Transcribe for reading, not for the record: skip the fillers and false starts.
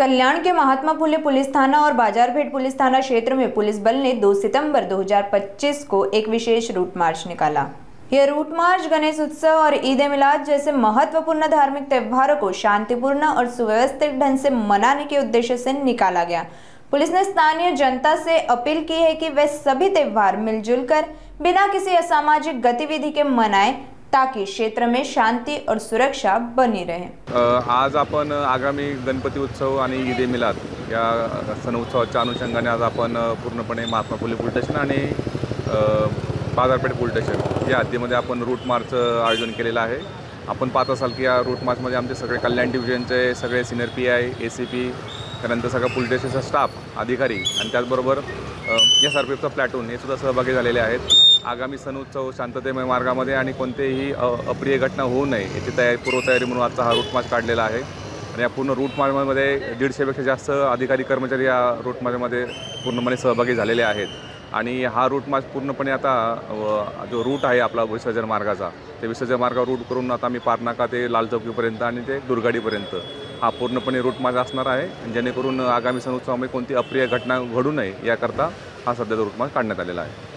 कल्याण के Mahatma Phule police थाना और बाजारपेट police थाना क्षेत्र में पुलिस बल ने 2 सितंबर 2025 को एक विशेष रूट मार्च निकाला। यह रूट मार्च गणेश उत्सव और ईद ए मिलाद जैसे महत्वपूर्ण धार्मिक त्योहारों को शांतिपूर्ण और सुव्यवस्थित ढंग से मनाने के उद्देश्य से निकाला गया। पुलिस ने स्थानीय जनता से अपील की है कि वे सभी त्योहार मिलजुल कर बिना किसी असामाजिक गतिविधि के मनाएं ताकि क्षेत्र में शांति और सुरक्षा बनी रहे। आज आपण आगामी गणपती उत्सव आणि ईद ए मिलाद या सण उत्सवाच्या अनुषंगाने आज आपण पूर्णपणे महात्मा फुले पोलीस स्टेशन आणि बाजारपेठ पोलीस स्टेशन या हद्दीमध्ये आपण रूट मार्च आयोजन केलेलं आहे। आपण पाहत असाल की या रूट मार्चमध्ये आमचे सगळे कल्याण डिव्हिजनचे सगळे सिनियर PI, ACP, त्यानंतर सगळा पोलीस स्टेशनचा स्टाफ, अधिकारी आणि त्याचबरोबर SRPFचा प्लॅटून हे सुद्धा सहभागी झालेले आहेत। आगामी सण उत्सव शांततेमय मार्गामध्ये आणि कोणतेही अप्रिय घटना होऊ नये याची पूर्वतयारी म्हणून आजचा हा रूट मार्च काढलेला आहे। आणि या पूर्ण रूट मार्चमध्ये 150पेक्षा जास्त अधिकारी कर्मचारी या रूट मार्चमध्ये पूर्णपणे सहभागी झालेले आहेत। आणि हा रूट मार्च पूर्णपणे आता जो रूट आहे आपला विसर्जन मार्गाचा, ते विसर्जन मार्गावर रूट करून आता आम्ही पारनाका ते लाल चौकीपर्यंत आणि ते दुर्गाडीपर्यंत हा पूर्णपणे रूट मार्च असणार आहे, जेणेकरून आगामी सण उत्सवामध्ये कोणती अप्रिय घटना घडू नये याकरता हा सध्याचा रूट मार्च काढण्यात आलेला आहे।